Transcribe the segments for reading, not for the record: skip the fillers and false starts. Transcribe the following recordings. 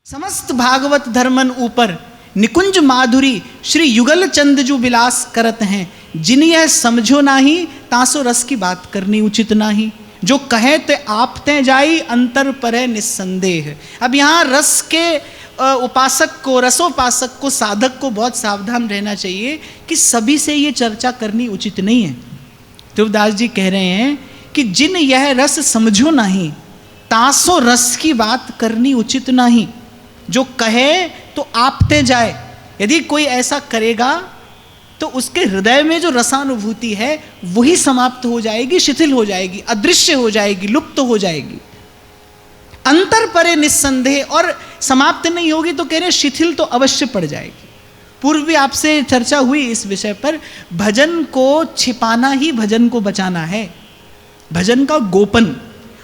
समस्त भागवत धर्मन ऊपर निकुंज माधुरी श्री युगल चंद जो विलास करत हैं, जिन यह समझो नाही तासो रस की बात करनी उचित नाही। जो कहे ते आप ते जाई अंतर पर है निस्संदेह। अब यहाँ रस के उपासक को, रसोपासक को, साधक को बहुत सावधान रहना चाहिए कि सभी से ये चर्चा करनी उचित नहीं है। तुलसीदास जी कह रहे हैं कि जिन यह रस समझो नहीं तासो रस की बात करनी उचित नहीं। जो कहे तो आपते जाए, यदि कोई ऐसा करेगा तो उसके हृदय में जो रसानुभूति है वही समाप्त हो जाएगी, शिथिल हो जाएगी, अदृश्य हो जाएगी, लुप्त हो जाएगी। अंतर परे निस्संदेह, और समाप्त नहीं होगी तो कह रहे शिथिल तो अवश्य पड़ जाएगी। पूर्व भी आपसे चर्चा हुई इस विषय पर। भजन को छिपाना ही भजन को बचाना है, भजन का गोपन।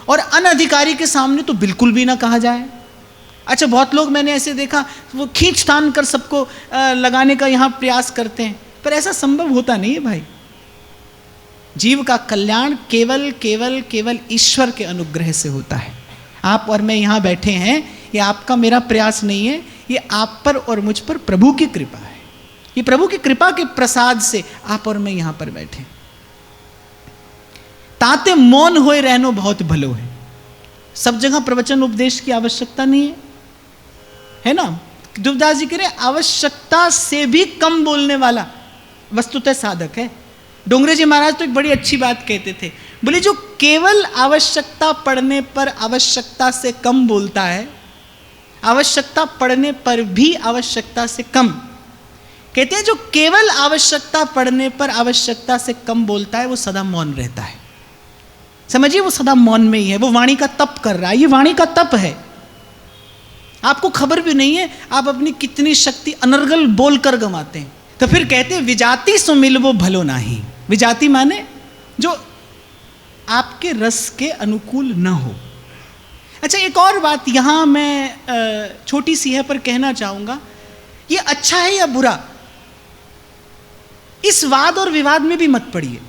और अनधिकारी के सामने तो बिल्कुल भी ना कहा जाए। अच्छा, बहुत लोग मैंने ऐसे देखा वो खींच तान कर सबको लगाने का यहाँ प्रयास करते हैं, पर ऐसा संभव होता नहीं है भाई। जीव का कल्याण केवल केवल केवल ईश्वर के अनुग्रह से होता है। आप और मैं यहाँ बैठे हैं, ये आपका मेरा प्रयास नहीं है, ये आप पर और मुझ पर प्रभु की कृपा है। ये प्रभु की कृपा के प्रसाद से आप और मैं यहाँ पर बैठे। ताते मौन होए रहनो बहुत भलो है। सब जगह प्रवचन उपदेश की आवश्यकता नहीं है ना। तुलसीदास जी कह रहे आवश्यकता से भी कम बोलने वाला वस्तुतः साधक है। डोंगरे जी महाराज तो एक बड़ी अच्छी बात कहते थे, बोले जो केवल आवश्यकता पड़ने पर आवश्यकता से कम बोलता है, आवश्यकता पड़ने पर भी आवश्यकता से कम, कहते हैं जो केवल आवश्यकता पड़ने पर आवश्यकता से कम बोलता है वो सदा मौन रहता है। समझिए, वो सदा मौन में ही है, वो वाणी का तप कर रहा है। ये वाणी का तप है, आपको खबर भी नहीं है आप अपनी कितनी शक्ति अनर्गल बोलकर गंवाते हैं। तो फिर कहते हैं विजाति सो मिलवो भलो नाही। विजाति माने जो आपके रस के अनुकूल न हो। अच्छा, एक और बात यहाँ मैं छोटी सी है पर कहना चाहूँगा, ये अच्छा है या बुरा, इस वाद और विवाद में भी मत पड़िए।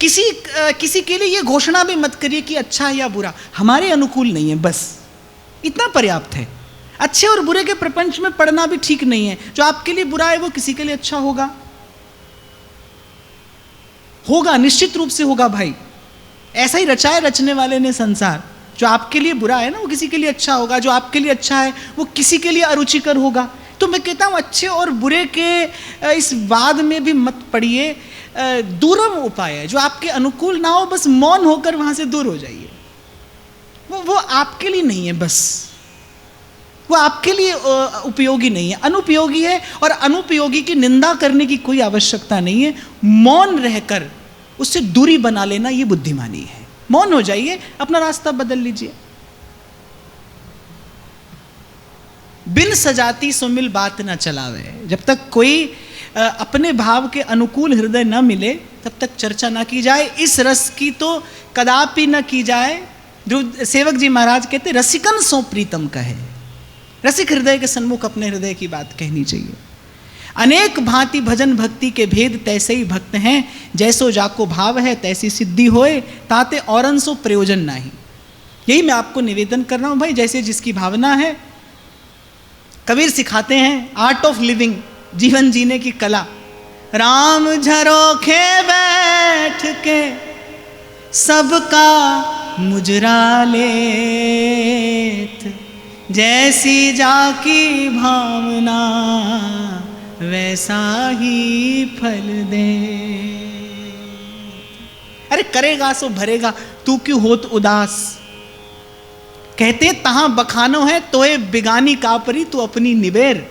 किसी के लिए ये घोषणा भी मत करिए कि अच्छा है या बुरा, हमारे अनुकूल नहीं है, बस इतना पर्याप्त है। अच्छे और बुरे के प्रपंच में पढ़ना भी ठीक नहीं है। जो आपके लिए बुरा है वो किसी के लिए अच्छा होगा, निश्चित रूप से होगा भाई। ऐसा ही रचा है रचने वाले ने संसार। जो आपके लिए बुरा है ना वो किसी के लिए अच्छा होगा, जो आपके लिए अच्छा है वो किसी के लिए अरुचिकर होगा। तो मैं कहता हूं अच्छे और बुरे के इस वाद में भी मत पड़िए। दूरम उपाय है, जो आपके अनुकूल ना हो बस मौन होकर वहां से दूर हो जाइए। वो आपके लिए नहीं है, बस वो आपके लिए उपयोगी नहीं है, अनुपयोगी है। और अनुपयोगी की निंदा करने की कोई आवश्यकता नहीं है। मौन रहकर उससे दूरी बना लेना ये बुद्धिमानी है। मौन हो जाइए, अपना रास्ता बदल लीजिए। बिन सजाती सो मिल बात ना चलावे। जब तक कोई अपने भाव के अनुकूल हृदय न मिले तब तक चर्चा ना की जाए। इस रस की तो कदापि न की जाए। जो सेवक जी महाराज कहते रसिकन सो प्रीतम कहे। रसिक हृदय के सन्मुख अपने हृदय की बात कहनी चाहिए। अनेक भांति भजन भक्ति के भेद तैसे ही भक्त हैं, जैसो जाको भाव है तैसी सिद्धि होए, ताते औरन सो प्रयोजन नाही। यही मैं आपको निवेदन कर रहा हूं भाई, जैसे जिसकी भावना है। कबीर सिखाते हैं आर्ट ऑफ लिविंग, जीवन जीने की कला। राम झरोखे बैठ के सबका मुजरा लेत, जैसी जाकी भावना वैसा ही फल दे। अरे करेगा सो भरेगा, तू क्यों होत उदास। कहते तहां बखानो है तोए बिगानी कापरी, तू अपनी निबेर।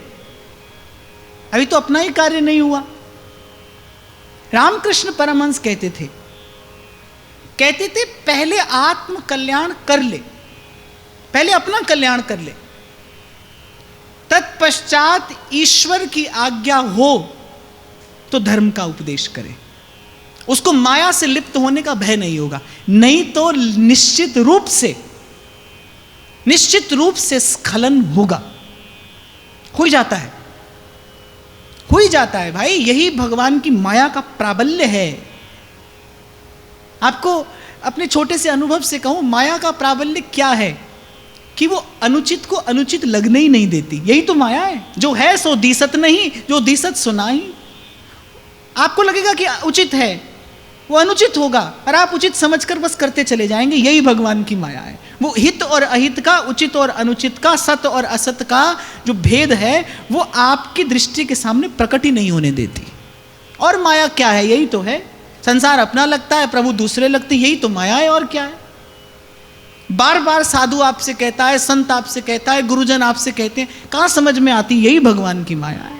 अभी तो अपना ही कार्य नहीं हुआ। रामकृष्ण परमहंस कहते थे पहले आत्म कल्याण कर ले, पहले अपना कल्याण कर ले, तत्पश्चात ईश्वर की आज्ञा हो तो धर्म का उपदेश करे। उसको माया से लिप्त होने का भय नहीं होगा, नहीं तो निश्चित रूप से स्खलन होगा। हो ही जाता है भाई। यही भगवान की माया का प्राबल्य है। आपको अपने छोटे से अनुभव से कहूं, माया का प्राबल्य क्या है? कि वो अनुचित को अनुचित लगने ही नहीं देती। यही तो माया है। जो है सो दिसत नहीं, जो दिसत सो नाही। आपको लगेगा कि उचित है, वो अनुचित होगा, और आप उचित समझकर बस करते चले जाएंगे। यही भगवान की माया है। वो हित और अहित का, उचित और अनुचित का, सत और असत का जो भेद है वो आपकी दृष्टि के सामने प्रकट ही नहीं होने देती। और माया क्या है? यही तो है। संसार अपना लगता है, प्रभु दूसरे लगते, यही तो माया है। और क्या है? बार बार साधु आपसे कहता है, संत आपसे कहता है, गुरुजन आपसे कहते हैं, कहाँ समझ में आती? यही भगवान की माया है।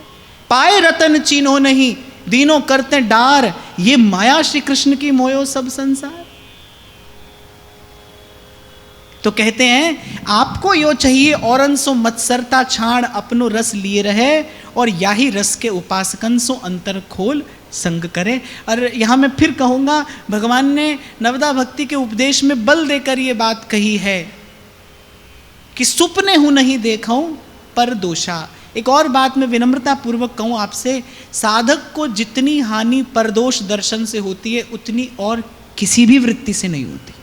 पाए रतन चीन्हो नहीं, दीनों करते डार, ये माया श्री कृष्ण की मोयो सब संसार। तो कहते हैं आपको यो चाहिए औरन सो मत्सरता छाण, अपनो रस लिए रहे, और याही रस के उपासकन सो अंतर खोल संग करे। और यहाँ मैं फिर कहूँगा, भगवान ने नवदा भक्ति के उपदेश में बल देकर ये बात कही है कि सुपने हूँ नहीं देखूं पर दोषा। एक और बात मैं विनम्रता पूर्वक कहूँ आपसे, साधक को जितनी हानि परदोष दर्शन से होती है उतनी और किसी भी वृत्ति से नहीं होती।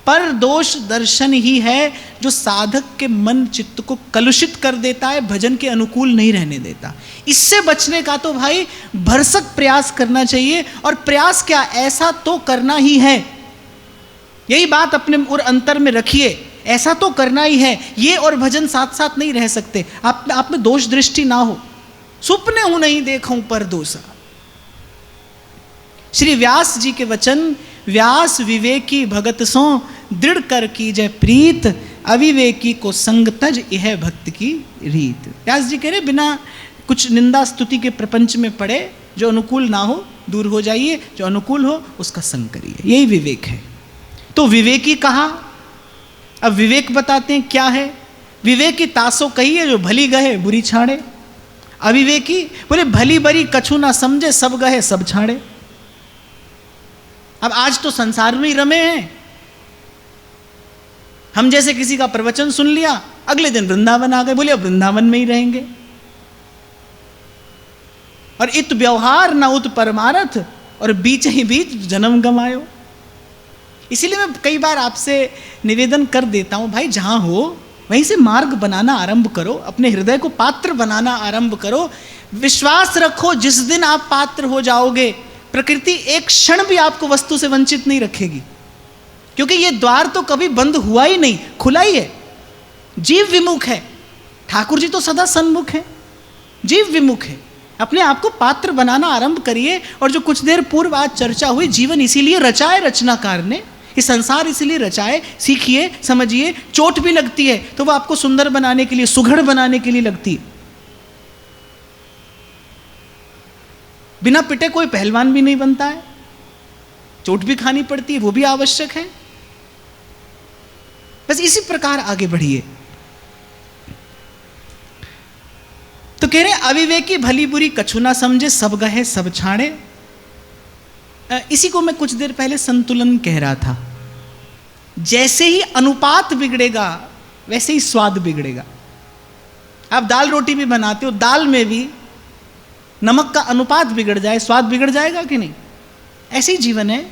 पर दोष दर्शन ही है जो साधक के मन चित्त को कलुषित कर देता है, भजन के अनुकूल नहीं रहने देता। इससे बचने का तो भाई भरसक प्रयास करना चाहिए। और प्रयास क्या, ऐसा तो करना ही है। यही बात अपने और अंतर में रखिए, ऐसा तो करना ही है। ये और भजन साथ साथ नहीं रह सकते। आप में दोष दृष्टि ना हो। सुपने हूं नहीं देखूं पर दोषा। श्री व्यास जी के वचन, व्यास विवेकी भगत सो दृढ़ कर की जय प्रीत, अविवेकी को संग तज यह भक्त की रीत। व्यास जी कह रहे बिना कुछ निंदा स्तुति के प्रपंच में पड़े, जो अनुकूल ना हो दूर हो जाइए, जो अनुकूल हो उसका संग करिए। यही विवेक है। तो विवेकी कहा, अब विवेक बताते हैं क्या है। विवेकी तासो कही है जो भली गहे बुरी छाड़े। अविवेकी बोले भली बरी कछु ना समझे, सब गहे सब छाड़े। अब आज तो संसार में ही रमे हैं। हम जैसे किसी का प्रवचन सुन लिया, अगले दिन वृंदावन आ गए, बोले अब वृंदावन में ही रहेंगे। और इत व्यवहार न उत परमारथ, और बीच ही बीच जन्म गंवायो। इसीलिए मैं कई बार आपसे निवेदन कर देता हूं, भाई जहां हो वहीं से मार्ग बनाना आरंभ करो, अपने हृदय को पात्र बनाना आरंभ करो। विश्वास रखो, जिस दिन आप पात्र हो जाओगे, प्रकृति एक क्षण भी आपको वस्तु से वंचित नहीं रखेगी। क्योंकि ये द्वार तो कभी बंद हुआ ही नहीं, खुला ही है। जीव विमुख है, ठाकुर जी तो सदा सन्मुख है। जीव विमुख है। अपने आप को पात्र बनाना आरंभ करिए। और जो कुछ देर पूर्व आज चर्चा हुई, जीवन इसीलिए रचाए रचनाकार ने, ये संसार इसीलिए रचाए। सीखिए, समझिए। चोट भी लगती है तो वो आपको सुंदर बनाने के लिए, सुघड़ बनाने के लिए लगती है। बिना पिटे कोई पहलवान भी नहीं बनता है। चोट भी खानी पड़ती है, वो भी आवश्यक है। बस इसी प्रकार आगे बढ़िए। तो कह रहे अविवेकी भली बुरी कछु ना समझे, सब गहे सब छाड़े। इसी को मैं कुछ देर पहले संतुलन कह रहा था। जैसे ही अनुपात बिगड़ेगा वैसे ही स्वाद बिगड़ेगा। आप दाल रोटी भी बनाते हो, दाल में भी नमक का अनुपात बिगड़ जाए, स्वाद बिगड़ जाएगा कि नहीं? ऐसे ही जीवन है।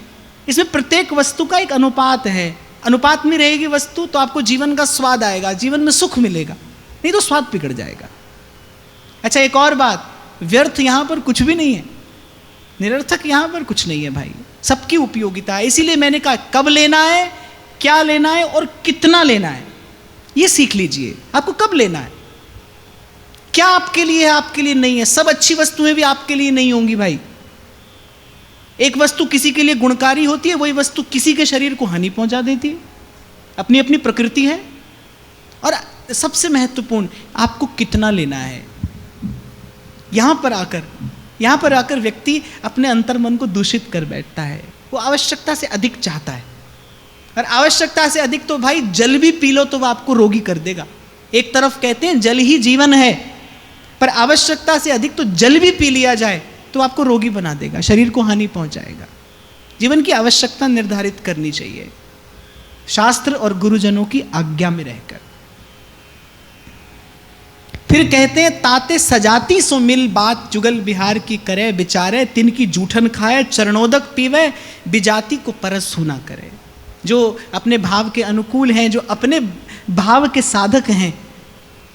इसमें प्रत्येक वस्तु का एक अनुपात है। अनुपात में रहेगी वस्तु तो आपको जीवन का स्वाद आएगा, जीवन में सुख मिलेगा, नहीं तो स्वाद बिगड़ जाएगा। अच्छा, एक और बात, व्यर्थ यहां पर कुछ भी नहीं है, निरर्थक यहां पर कुछ नहीं है भाई। सबकी उपयोगिता है। इसीलिए मैंने कहा कब लेना है, क्या लेना है और कितना लेना है, ये सीख लीजिए। आपको कब लेना है, क्या आपके लिए है, आपके लिए नहीं है। सब अच्छी वस्तुएं भी आपके लिए नहीं होंगी भाई। एक वस्तु किसी के लिए गुणकारी होती है, वही वस्तु किसी के शरीर को हानि पहुंचा देती है। अपनी अपनी प्रकृति है। और सबसे महत्वपूर्ण, आपको कितना लेना है। यहां पर आकर व्यक्ति अपने अंतर्मन को दूषित कर बैठता है। वो आवश्यकता से अधिक चाहता है। और आवश्यकता से अधिक तो भाई जल भी पी लो तो वो आपको रोगी कर देगा। एक तरफ कहते हैं जल ही जीवन है, पर आवश्यकता से अधिक तो जल भी पी लिया जाए तो आपको रोगी बना देगा, शरीर को हानि पहुंचाएगा। जीवन की आवश्यकता निर्धारित करनी चाहिए, शास्त्र और गुरुजनों की आज्ञा में रहकर। फिर कहते हैं ताते सजाती सो मिल बात, जुगल बिहार की करे विचारे, तिनकी जूठन खाए चरणोदक पीवे, बिजाती को परस सुना करे। जो अपने भाव के अनुकूल हैं, जो अपने भाव के साधक हैं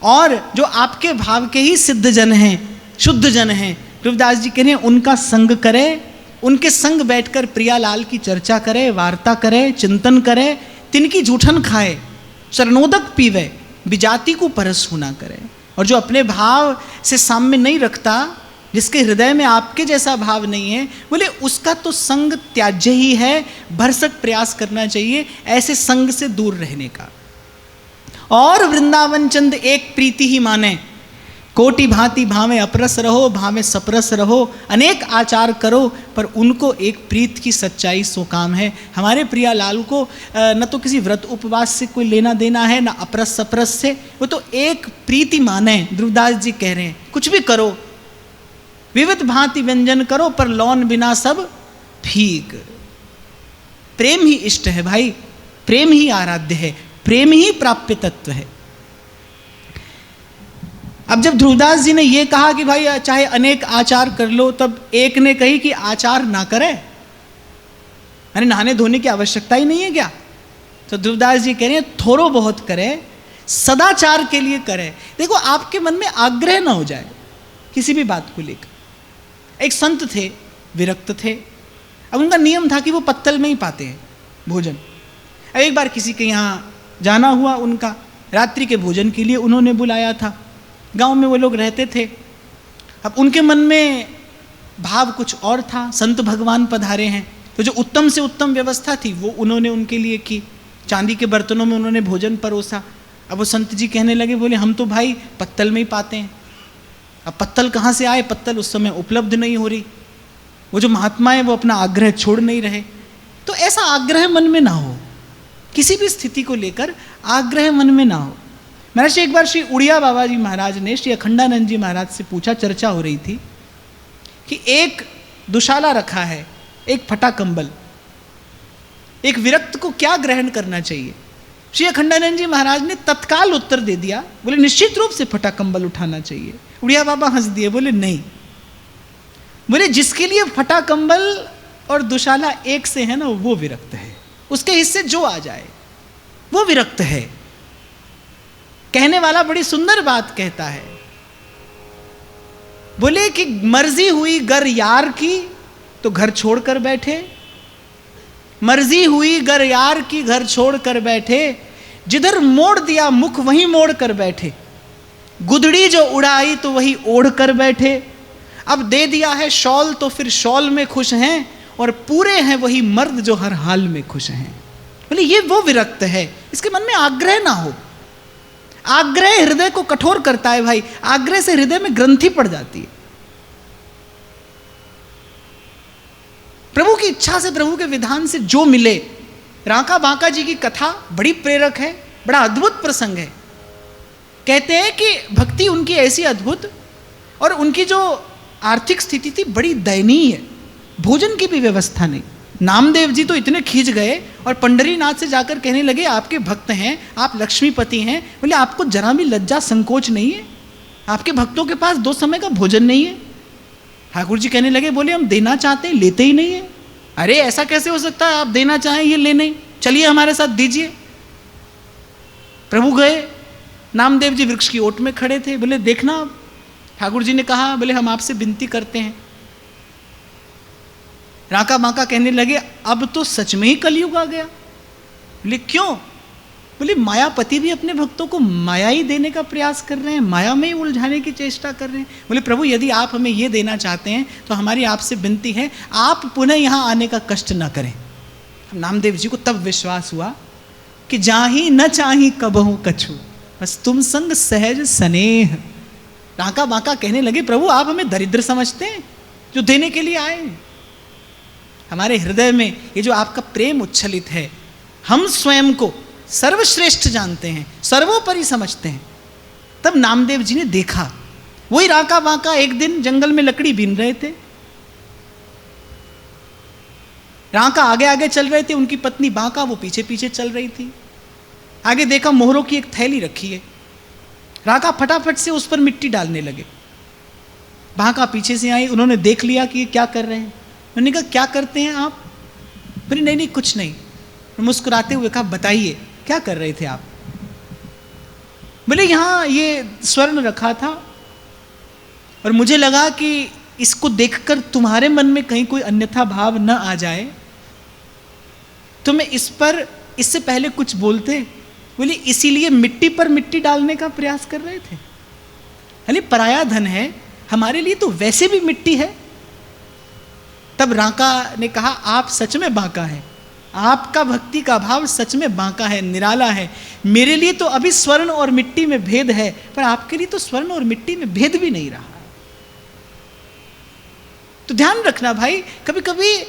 और जो आपके भाव के ही सिद्ध जन हैं, शुद्ध जन हैं, रविदास जी कह रहे हैं उनका संग करे, उनके संग बैठकर प्रियालाल की चर्चा करे, वार्ता करे, चिंतन करे, तिनकी जूठन खाए, चरणोदक पीवे, विजाति को परसु ना करे। और जो अपने भाव से साम्य नहीं रखता, जिसके हृदय में आपके जैसा भाव नहीं है, बोले उसका तो संग त्याज्य ही है, भरसक प्रयास करना चाहिए ऐसे संग से दूर रहने का। और वृंदावन चंद एक प्रीति ही माने, कोटि भांति भावे अपरस रहो, भावे सपरस रहो, अनेक आचार करो, पर उनको एक प्रीत की सच्चाई सो काम है। हमारे प्रिया लाल को न तो किसी व्रत उपवास से कोई लेना देना है, न अपरस सपरस से, वो तो एक प्रीति माने। ध्रुवदास जी कह रहे हैं कुछ भी करो, विविध भांति व्यंजन करो, पर लौन बिना सब फीक। प्रेम ही इष्ट है भाई, प्रेम ही आराध्य है, प्रेम ही प्राप्य तत्व है। अब जब ध्रुवदास जी ने ये कहा कि भाई चाहे अनेक आचार कर लो, तब एक ने कही कि आचार ना करे, अरे नहाने धोने की आवश्यकता ही नहीं है क्या? तो ध्रुवदास जी कह रहे हैं थोड़ो बहुत करे, सदाचार के लिए करे। देखो आपके मन में आग्रह ना हो जाए किसी भी बात को लेकर। एक संत थे, विरक्त थे, अब उनका नियम था कि वो पत्तल में ही पाते हैं भोजन। अब एक बार किसी के यहाँ जाना हुआ, उनका रात्रि के भोजन के लिए उन्होंने बुलाया था। गांव में वो लोग रहते थे। अब उनके मन में भाव कुछ और था, संत भगवान पधारे हैं, तो जो उत्तम से उत्तम व्यवस्था थी वो उन्होंने उनके लिए की। चांदी के बर्तनों में उन्होंने भोजन परोसा। अब वो संत जी कहने लगे, बोले हम तो भाई पत्तल में ही पाते हैं। अब पत्तल कहाँ से आए? पत्तल उस समय उपलब्ध नहीं हो रही। वो जो महात्मा है वो अपना आग्रह छोड़ नहीं रहे। तो ऐसा आग्रह मन में ना हो, किसी भी स्थिति को लेकर आग्रह मन में ना हो। महाराज एक बार श्री उड़िया बाबा जी महाराज ने श्री अखंडानंद जी महाराज से पूछा, चर्चा हो रही थी कि एक दुशाला रखा है, एक फटा कंबल, एक विरक्त को क्या ग्रहण करना चाहिए? श्री अखंडानंद जी महाराज ने तत्काल उत्तर दे दिया, बोले निश्चित रूप से फटा कंबल उठाना चाहिए। उड़िया बाबा हंस दिए, बोले नहीं, बोले जिसके लिए फटा कंबल और दुशाला एक से है ना, वो विरक्त है। उसके हिस्से जो आ जाए वो विरक्त है। कहने वाला बड़ी सुंदर बात कहता है, बोले कि मर्जी हुई गर यार की तो घर छोड़कर बैठे, मर्जी हुई गर यार की घर छोड़कर बैठे, जिधर मोड़ दिया मुख वहीं मोड़ कर बैठे, गुदड़ी जो उड़ाई तो वही ओढ़ कर बैठे, अब दे दिया है शॉल तो फिर शॉल में खुश हैं, और पूरे हैं वही मर्द जो हर हाल में खुश हैं। बोले ये वो विरक्त है, इसके मन में आग्रह ना हो। आग्रह हृदय को कठोर करता है भाई, आग्रह से हृदय में ग्रंथि पड़ जाती है। प्रभु की इच्छा से, प्रभु के विधान से जो मिले। रांका बांका जी की कथा बड़ी प्रेरक है, बड़ा अद्भुत प्रसंग है। कहते हैं कि भक्ति उनकी ऐसी अद्भुत, और उनकी जो आर्थिक स्थिति थी बड़ी दयनीय, भोजन की भी व्यवस्था नहीं। नामदेव जी तो इतने खींच गए और पंडरीनाथ से जाकर कहने लगे, आपके भक्त हैं, आप लक्ष्मीपति हैं, बोले आपको जरा भी लज्जा संकोच नहीं है? आपके भक्तों के पास 2 समय का भोजन नहीं है? ठाकुर जी कहने लगे, बोले हम देना चाहते हैं, लेते ही नहीं है। अरे ऐसा कैसे हो सकता है, आप देना चाहें ये ले नहीं, चलिए हमारे साथ दीजिए। प्रभु गए, नामदेव जी वृक्ष की ओट में खड़े थे, बोले देखना। ठाकुर जी ने कहा, बोले हम आपसे विनती करते हैं। रांका बांका कहने लगे, अब तो सच में ही कलयुग आ गया। बोले क्यों? बोले मायापति भी अपने भक्तों को माया ही देने का प्रयास कर रहे हैं, माया में ही उलझाने की चेष्टा कर रहे हैं। बोले प्रभु यदि आप हमें ये देना चाहते हैं तो हमारी आपसे विनती है, आप पुनः यहाँ आने का कष्ट ना करें। नामदेव जी को तब विश्वास हुआ कि जाही न चाही कबहू कछु, बस तुम संग सहज स्नेह। रांका बांका कहने लगे, प्रभु आप हमें दरिद्र समझते हैं जो देने के लिए आए? हमारे हृदय में ये जो आपका प्रेम उच्छलित है, हम स्वयं को सर्वश्रेष्ठ जानते हैं, सर्वोपरि समझते हैं। तब नामदेव जी ने देखा, वही रांका बांका एक दिन जंगल में लकड़ी बीन रहे थे। रांका आगे आगे चल रहे थे, उनकी पत्नी बांका वो पीछे पीछे चल रही थी। आगे देखा मोहरों की एक थैली रखी है। रांका फटाफट से उस पर मिट्टी डालने लगे। बांका पीछे से आई, उन्होंने देख लिया कि ये क्या कर रहे हैं। उन्होंने कहा क्या करते हैं आप? बोले नहीं नहीं कुछ नहीं। मुस्कुराते हुए कहा, बताइए क्या कर रहे थे आप? बोले यहाँ ये स्वर्ण रखा था और मुझे लगा कि इसको देखकर तुम्हारे मन में कहीं कोई अन्यथा भाव न आ जाए, तो मैं इससे पहले कुछ बोलते। बोले इसीलिए मिट्टी पर मिट्टी डालने का प्रयास कर रहे थे। अरे पराया धन है, हमारे लिए तो वैसे भी मिट्टी है। तब राका ने कहा, आप सच में बांका है, आपका भक्ति का भाव सच में बांका है, निराला है। मेरे लिए तो अभी स्वर्ण और मिट्टी में भेद है, पर आपके लिए तो स्वर्ण और मिट्टी में भेद भी नहीं रहा। तो ध्यान रखना भाई, कभी कभी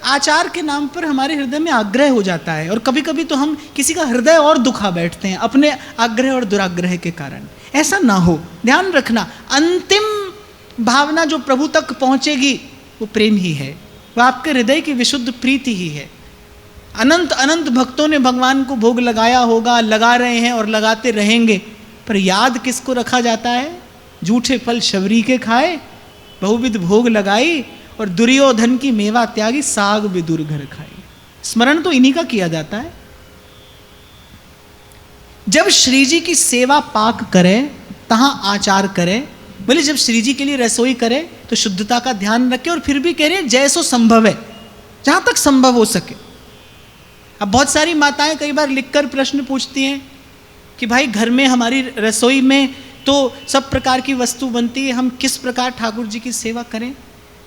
आचार के नाम पर हमारे हृदय में आग्रह हो जाता है, और कभी कभी तो हम किसी का हृदय और दुखा बैठते हैं अपने आग्रह और दुराग्रह के कारण। ऐसा ना हो, ध्यान रखना। अंतिम भावना जो प्रभु तक पहुंचेगी वो प्रेम ही है, वो आपके हृदय की विशुद्ध प्रीति ही है। अनंत अनंत भक्तों ने भगवान को भोग लगाया होगा, लगा रहे हैं और लगाते रहेंगे, पर याद किसको रखा जाता है? झूठे फल शबरी के खाए, बहुविध भोग लगाई, और दुर्योधन की मेवा त्यागी, साग विदुर घर खाई। स्मरण तो इन्हीं का किया जाता है। जब श्री जी की सेवा पाक करे तहां आचार करे। बोले जब श्री जी के लिए रसोई करे तो शुद्धता का ध्यान रखे, और फिर भी कह रहे हैं जैसो संभव है, जहां तक संभव हो सके। अब बहुत सारी माताएं कई बार लिखकर प्रश्न पूछती हैं कि भाई घर में हमारी रसोई में तो सब प्रकार की वस्तु बनती है, हम किस प्रकार ठाकुर जी की सेवा करें?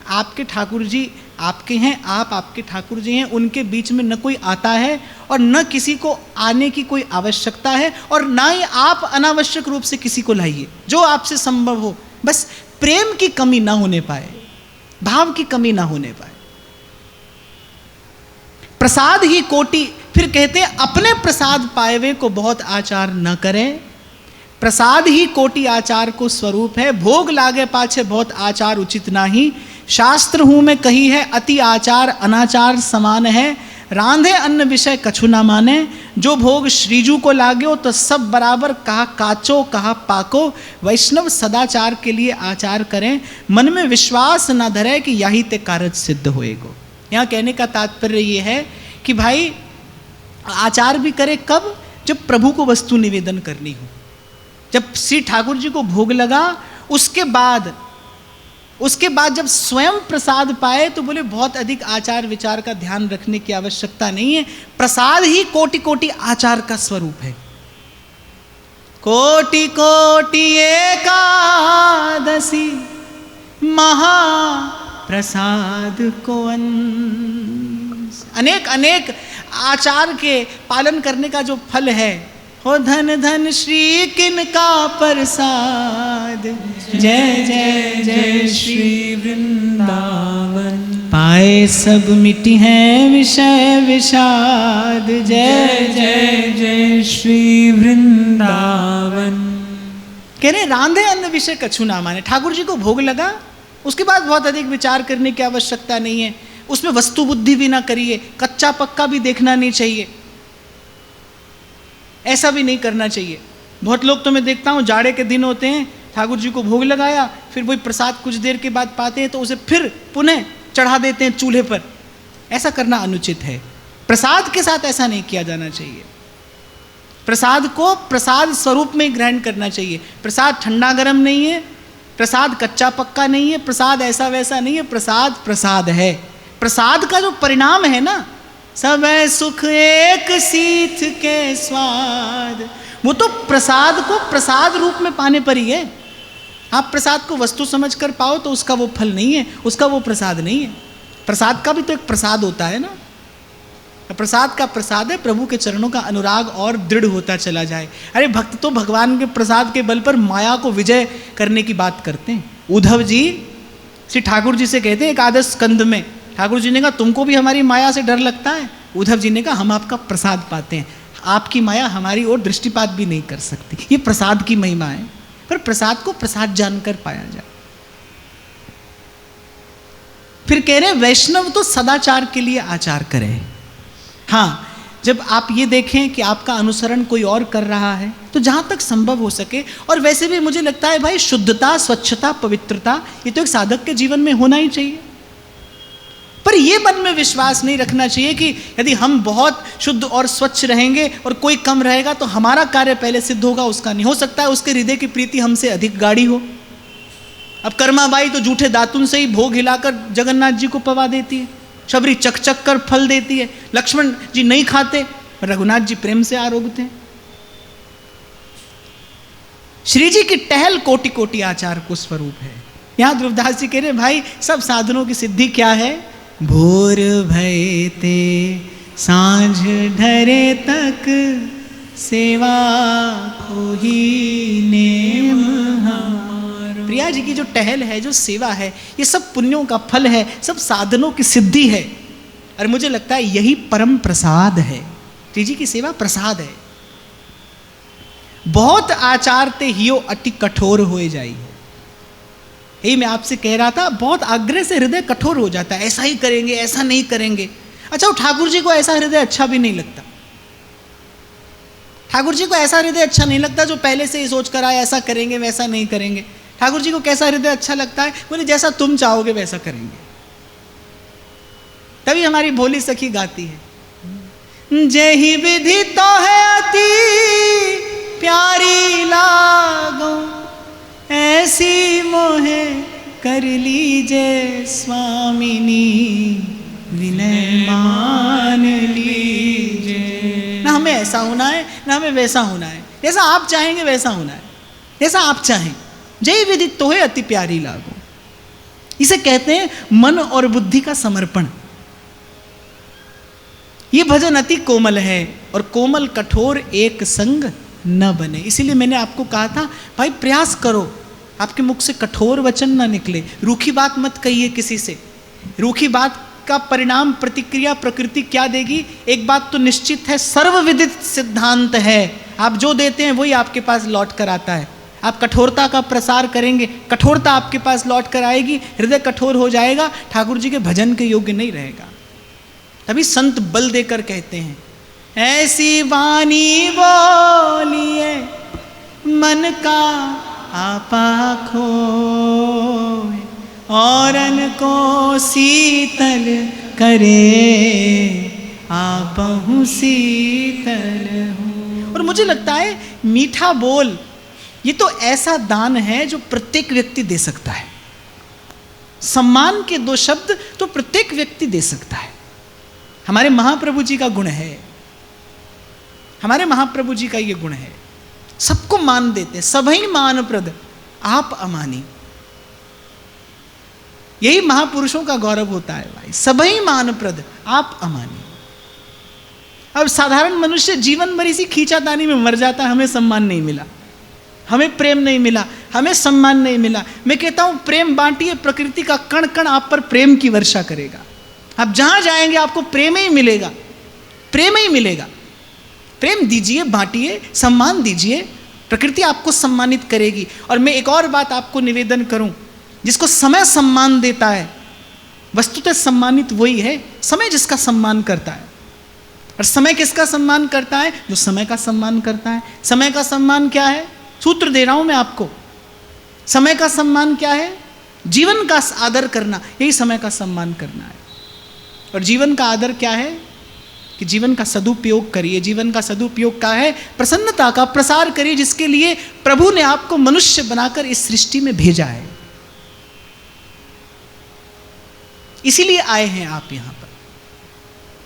आपके ठाकुर जी आपके हैं, आप आपके ठाकुर जी हैं, उनके बीच में न कोई आता है और न किसी को आने की कोई आवश्यकता है, और ना ही आप अनावश्यक रूप से किसी को लाइए। जो आपसे संभव हो, बस प्रेम की कमी ना होने पाए, भाव की कमी ना होने पाए। प्रसाद ही कोटि, फिर कहते हैं अपने प्रसाद पाएवे को बहुत आचार न करें। प्रसाद ही कोटि आचार को स्वरूप है, भोग लागे पाछे बहुत आचार उचित नाही। शास्त्र हूं में कही है अति आचार अनाचार समान है। रांधे अन्न विषय कछु ना माने, जो भोग श्रीजू को लागो तो सब बराबर, कहा काचो कहा पाको। वैष्णव सदाचार के लिए आचार करें, मन में विश्वास न धरे कि यही ते कारज सिद्ध होएगो। यहाँ कहने का तात्पर्य ये है कि भाई आचार भी करे कब? जब प्रभु को वस्तु निवेदन करनी हो, जब श्री ठाकुर जी को भोग लगा, उसके बाद जब स्वयं प्रसाद पाए तो बोले बहुत अधिक आचार विचार का ध्यान रखने की आवश्यकता नहीं है। प्रसाद ही कोटि कोटि आचार का स्वरूप है। कोटि कोटि एकादशी महा प्रसाद को अंश। अनेक अनेक आचार के पालन करने का जो फल है, हो धन धन श्री किनका प्रसाद। जय जय जय श्री वृंदावन, पाए सब मिटी हैं विषय विषाद। जय जय जय श्री वृंदावन। कह रहे रांधे अन्न विषय कछु ना माने। ठाकुर जी को भोग लगा, उसके बाद बहुत अधिक विचार करने की आवश्यकता नहीं है। उसमें वस्तु बुद्धि भी ना करिए, कच्चा पक्का भी देखना नहीं चाहिए, ऐसा भी नहीं करना चाहिए। बहुत लोग तो मैं देखता हूँ जाड़े के दिन होते हैं, ठाकुर जी को भोग लगाया, फिर वही प्रसाद कुछ देर के बाद पाते हैं तो उसे फिर पुनः चढ़ा देते हैं चूल्हे पर। ऐसा करना अनुचित है। प्रसाद के साथ ऐसा नहीं किया जाना चाहिए। प्रसाद को प्रसाद स्वरूप में ग्रहण करना चाहिए। प्रसाद ठंडा गर्म नहीं है, प्रसाद कच्चा पक्का नहीं है, प्रसाद ऐसा वैसा नहीं है। प्रसाद प्रसाद है। प्रसाद का जो परिणाम है ना, सब सुख एक सीथ के स्वाद, वो तो प्रसाद को प्रसाद रूप में पाने पर ही है। आप प्रसाद को वस्तु समझकर पाओ तो उसका वो फल नहीं है, उसका वो प्रसाद नहीं है। प्रसाद का भी तो एक प्रसाद होता है ना। प्रसाद का प्रसाद है, प्रभु के चरणों का अनुराग और दृढ़ होता चला जाए। अरे भक्त तो भगवान के प्रसाद के बल पर माया को विजय करने की बात करते हैं। उद्धव जी श्री ठाकुर जी से कहते हैं एकादश स्कंद में, ठाकुर जी ने कहा तुमको भी हमारी माया से डर लगता है? उद्धव जी ने कहा हम आपका प्रसाद पाते हैं, आपकी माया हमारी ओर दृष्टिपात भी नहीं कर सकती। ये प्रसाद की महिमा है, पर प्रसाद को प्रसाद जानकर पाया जाए। फिर कह रहे वैष्णव तो सदाचार के लिए आचार करे। हाँ, जब आप ये देखें कि आपका अनुसरण कोई और कर रहा है तो जहां तक संभव हो सके, और वैसे भी मुझे लगता है भाई शुद्धता, स्वच्छता, पवित्रता ये तो एक साधक के जीवन में होना ही चाहिए। पर ये मन में विश्वास नहीं रखना चाहिए कि यदि हम बहुत शुद्ध और स्वच्छ रहेंगे और कोई कम रहेगा तो हमारा कार्य पहले सिद्ध होगा, उसका नहीं हो सकता है। उसके हृदय की प्रीति हमसे अधिक गाढ़ी हो। अब कर्माबाई तो जूठे दातुन से ही भोग हिलाकर जगन्नाथ जी को पवा देती है, शबरी चक चक कर फल देती है, लक्ष्मण जी नहीं खाते, रघुनाथ जी प्रेम से आरोगते हैं। श्री जी की टहल कोटि कोटि आचार को स्वरूप है। यहां ध्रुवदास जी कह रहे भाई सब साधनों की सिद्धि क्या है? भोर भये ते सांझ ढरे तक सेवा कोई नेम हमारो। प्रिया जी की जो टहल है, जो सेवा है, ये सब पुण्यों का फल है, सब साधनों की सिद्धि है। और मुझे लगता है यही परम प्रसाद है। श्री जी की सेवा प्रसाद है। बहुत आचार ते हियो अति कठोर होए जाई। यही मैं आपसे कह रहा था, बहुत आग्रह से हृदय कठोर हो जाता है, ऐसा ही करेंगे, ऐसा नहीं करेंगे। अच्छा, वो ठाकुर जी को ऐसा हृदय अच्छा भी नहीं लगता। ठाकुर जी को ऐसा हृदय अच्छा नहीं लगता जो पहले से ही सोच कर आए ऐसा करेंगे वैसा नहीं करेंगे। ठाकुर जी को कैसा हृदय अच्छा लगता है? बोले जैसा तुम चाहोगे वैसा करेंगे। तभी हमारी भोली सखी गाती है, जही विधि तो है अति प्यारी लागो, ऐसी मोहे कर लीजे स्वामिनी, विनय मान लीजे। ना हमें ऐसा होना है ना हमें वैसा होना है, जैसा आप चाहेंगे वैसा होना है, जैसा आप चाहें। जय विधि तो है अति प्यारी लागो, इसे कहते हैं मन और बुद्धि का समर्पण। ये भजन अति कोमल है और कोमल कठोर एक संग न बने। इसीलिए मैंने आपको कहा था भाई प्रयास करो, आपके मुख से कठोर वचन ना निकले, रूखी बात मत कहिए किसी से। रूखी बात का परिणाम प्रतिक्रिया प्रकृति क्या देगी? एक बात तो निश्चित है, सर्वविदित सिद्धांत है, आप जो देते हैं वही आपके पास लौट कर आता है। आप कठोरता का प्रसार करेंगे, कठोरता आपके पास लौट कर आएगी, हृदय कठोर हो जाएगा, ठाकुर जी के भजन के योग्य नहीं रहेगा। तभी संत बल देकर कहते हैं, ऐसी वाणी बोलिए मन का आपा खोए, औरन को शीतल करे आपहु शीतल हो। और मुझे लगता है मीठा बोल ये तो ऐसा दान है जो प्रत्येक व्यक्ति दे सकता है। सम्मान के दो शब्द तो प्रत्येक व्यक्ति दे सकता है। हमारे महाप्रभु जी का गुण है, हमारे महाप्रभु जी का ये गुण है, सबको मान देते, सबही मान प्रद आप अमानी। यही महापुरुषों का गौरव होता है भाई, सबही मान प्रद आप अमानी। अब साधारण मनुष्य जीवन भर इसी खींचातानी में मर जाता है, हमें सम्मान नहीं मिला, हमें प्रेम नहीं मिला, हमें सम्मान नहीं मिला। मैं कहता हूं प्रेम बांटिए, प्रकृति का कण कण आप पर प्रेम की वर्षा करेगा। आप जहां जाएंगे आपको प्रेम ही मिलेगा, प्रेम ही मिलेगा। प्रेम दीजिए, बांटिए, सम्मान दीजिए, प्रकृति आपको सम्मानित करेगी। और मैं एक और बात आपको निवेदन करूं, जिसको समय सम्मान देता है वस्तुतः सम्मानित वही है समय जिसका सम्मान करता है। और समय किसका सम्मान करता है? जो समय का सम्मान करता है। समय का सम्मान क्या है? सूत्र दे रहा हूं मैं आपको। समय का सम्मान क्या है? जीवन का आदर करना, यही समय का सम्मान करना है। और जीवन का आदर क्या है? कि जीवन का सदुपयोग करिए। जीवन का सदुपयोग क्या है? प्रसन्नता का प्रसार करिए, जिसके लिए प्रभु ने आपको मनुष्य बनाकर इस सृष्टि में भेजा है। इसीलिए आए हैं आप यहां पर।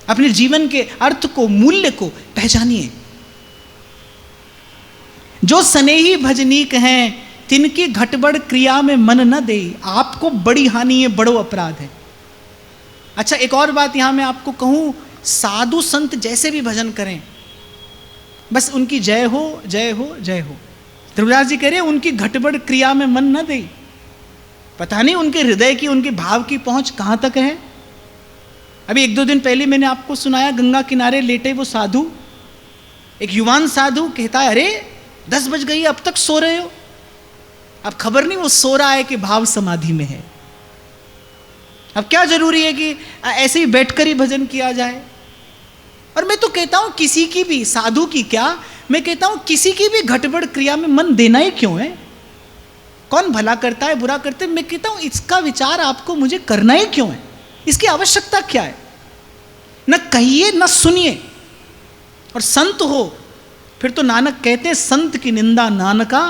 अपने जीवन के अर्थ को, मूल्य को पहचानिए। जो स्नेही भजनीक हैं तिनकी घटबड़ क्रिया में मन न दे। आपको बड़ी हानि है, बड़ो अपराध है। अच्छा, एक और बात यहां मैं आपको कहूं, साधु संत जैसे भी भजन करें, बस उनकी जय हो जय हो जय हो। ध्रुवदास जी कह रहे हैं उनकी घटबड़ क्रिया में मन न दे। पता नहीं उनके हृदय की, उनके भाव की पहुंच कहां तक है। अभी एक दो दिन पहले मैंने आपको सुनाया, गंगा किनारे लेटे वो साधु, एक युवान साधु कहता है, अरे 10 बज गई, अब तक सो रहे हो। अब खबर नहीं वो सो रहा है कि भाव समाधि में है। अब क्या जरूरी है कि ऐसे ही बैठकर ही भजन किया जाए। और मैं तो कहता हूं किसी की भी, साधु की क्या, मैं कहता हूं किसी की भी घटबड़ क्रिया में मन देना ही क्यों है। कौन भला करता है बुरा करते है, मैं कहता हूं इसका विचार आपको मुझे करना ही क्यों है। इसकी आवश्यकता क्या है? न कहिए न सुनिए। और संत हो फिर तो नानक कहते हैं संत की निंदा नानका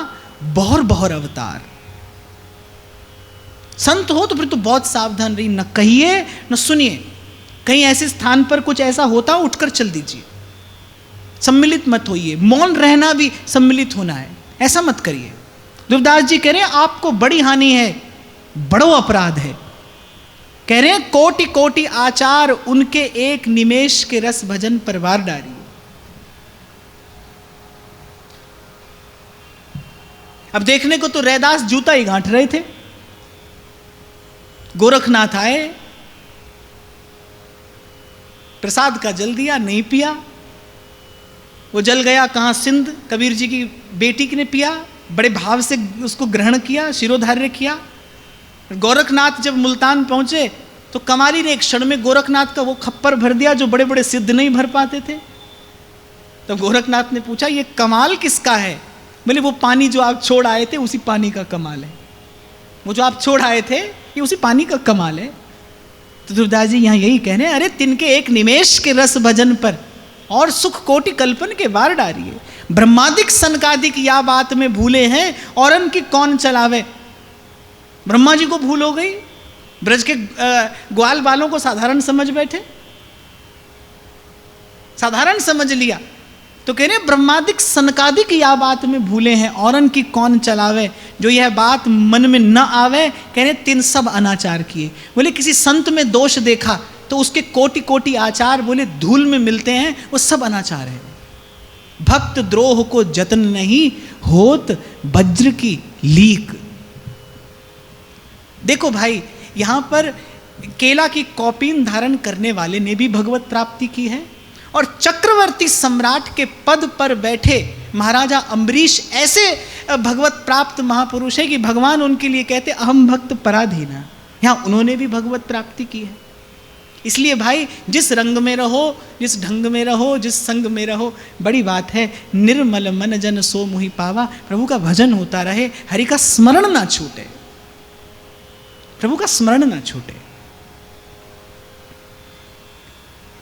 बहुर बहुर अवतार। संत हो तो फिर तो बहुत सावधान रहिए, न कहिए न सुनिए। कहीं ऐसे स्थान पर कुछ ऐसा होता हो उठकर चल दीजिए, सम्मिलित मत होइए। मौन रहना भी सम्मिलित होना है, ऐसा मत करिए। ध्रुवदास जी कह रहे हैं आपको बड़ी हानि है, बड़ो अपराध है। कह रहे हैं कोटि कोटि आचार उनके एक निमेष के रस भजन पर वार डारी। अब देखने को तो रैदास जूता ही गांठ रहे थे। गोरखनाथ आए, प्रसाद का जल दिया, नहीं पिया। वो जल गया कहाँ? सिंध। कबीर जी की बेटी ने पिया, बड़े भाव से उसको ग्रहण किया, शिरोधार्य किया। गोरखनाथ जब मुल्तान पहुंचे तो कमाली ने एक क्षण में गोरखनाथ का वो खप्पर भर दिया जो बड़े बड़े सिद्ध नहीं भर पाते थे। तो गोरखनाथ ने पूछा ये कमाल किसका है? बोले वो पानी जो आप छोड़ आए थे उसी पानी का कमाल है। वो जो आप छोड़ आए थे ये उसी पानी का कमाल है। तो ध्रुवदास जी यहाँ यही कह रहे हैं, अरे तिनके एक निमेष के रस भजन पर और सुख कोटि कल्पन के वार डारिए। ब्रह्मादिक सनकादिक या बात में भूले हैं और उनकी कौन चलावे। ब्रह्मा जी को भूल हो गई, ब्रज के ग्वाल बालों को साधारण समझ बैठे, साधारण समझ लिया। तो कह रहे ब्रह्मादिक सनकादिक या बात में भूले हैं और उनकी कौन चलावे। जो यह बात मन में न आवे, कह रहे तिन सब अनाचार किए। बोले किसी संत में दोष देखा तो उसके कोटि कोटि आचार बोले धूल में मिलते हैं, वो सब अनाचार है। भक्त द्रोह को जतन नहीं होत वज्र की लीक। देखो भाई, यहां पर केला की कौपीन धारण करने वाले ने भी भगवत प्राप्ति की है और चक्रवर्ती सम्राट के पद पर बैठे महाराजा अम्बरीश ऐसे भगवत प्राप्त महापुरुष है कि भगवान उनके लिए कहते अहम भक्त पराधीना। यहां उन्होंने भी भगवत प्राप्ति की है। इसलिए भाई जिस रंग में रहो, जिस ढंग में रहो, जिस संग में रहो, बड़ी बात है निर्मल मन जन सो मुहि पावा। प्रभु का भजन होता रहे, हरि का स्मरण ना छूटे, प्रभु का स्मरण ना छूटे।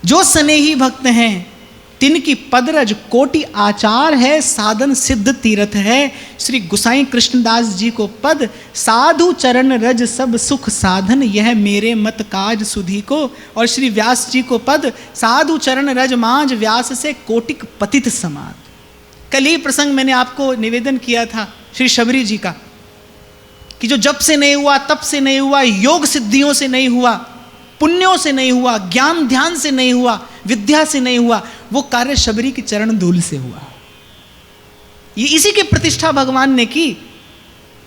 जो स्नेही भक्त हैं तिनकी पदरज कोटि आचार है, साधन सिद्ध तीर्थ है। श्री गुसाई कृष्णदास जी को पद साधु चरण रज सब सुख साधन, यह मेरे मत काज सुधी को। और श्री व्यास जी को पद साधु चरण रज मांझ व्यास से कोटिक पतित समाद। कल ही प्रसंग मैंने आपको निवेदन किया था श्री शबरी जी का कि जो जप से नहीं हुआ, तप से नहीं हुआ, योग सिद्धियों से नहीं हुआ, पुण्यों से नहीं हुआ, ज्ञान ध्यान से नहीं हुआ, विद्या से नहीं हुआ, वो कार्य शबरी की चरण धूल से हुआ। ये इसी की प्रतिष्ठा भगवान ने की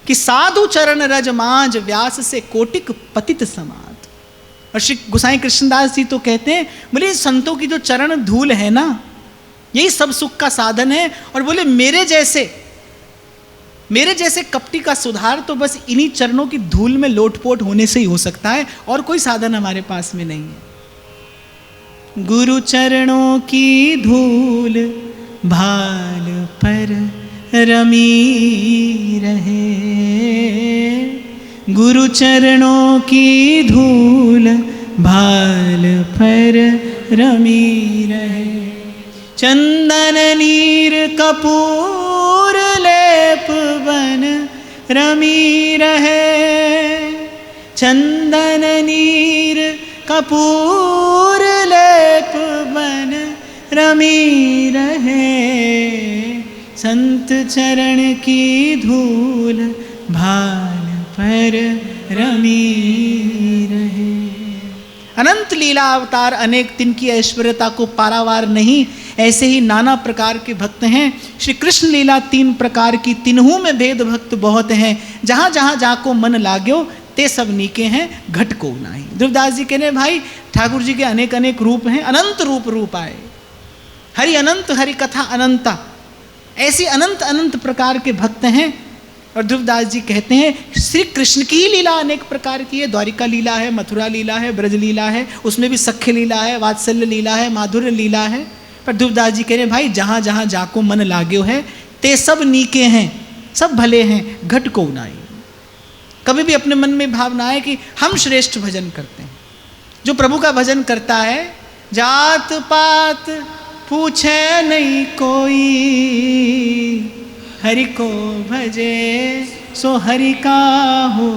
कि साधु चरण रज मांझ व्यास से कोटिक पतित समाद। और श्री गोसाई कृष्णदास जी तो कहते हैं, बोले संतों की जो चरण धूल है ना, यही सब सुख का साधन है। और बोले मेरे जैसे कपटी का सुधार तो बस इन्हीं चरणों की धूल में लोटपोट होने से ही हो सकता है, और कोई साधन हमारे पास में नहीं है। गुरु चरणों की धूल भाल पर रमी रहे, गुरु चरणों की धूल भाल पर रमी रहे। चंदन नीर कपूर लेप बन रमी रहे, चंदन नीर कपूर लेप बन रमी रहे। संत चरण की धूल भाल पर रमी रहे। अनंत लीला अवतार अनेक तिनकी ऐश्वर्यता को पारावार नहीं, ऐसे ही नाना प्रकार के भक्त हैं। श्री कृष्ण लीला 3 प्रकार की, तिन्हू में भेद भक्त बहुत हैं। जहाँ जहाँ जाको मन लाग्यो ते सब नीके हैं, घट को नाही। ध्रुवदास जी कहने भाई ठाकुर जी के अनेक अनेक रूप हैं, अनंत रूप आए। हरि अनंत, हरि कथा अनंता, ऐसी अनंत अनंत प्रकार के भक्त हैं। और ध्रुवदास जी कहते हैं श्री कृष्ण की ही लीला अनेक प्रकार की है। द्वारिका लीला है, मथुरा लीला है, ब्रज लीला है, उसमें भी सख्य लीला है, वात्सल्य लीला है, माधुर्य लीला है। पर ध्रुवदास जी कह रहे हैं भाई जहाँ जहाँ जाको मन लाग्यो है ते सब नीके हैं, सब भले हैं, घट को नाई। कभी भी अपने मन में भावना है कि हम श्रेष्ठ भजन करते हैं, जो प्रभु का भजन करता है, जात पात पूछे नहीं कोई, हरि को भजे सो हरि का हो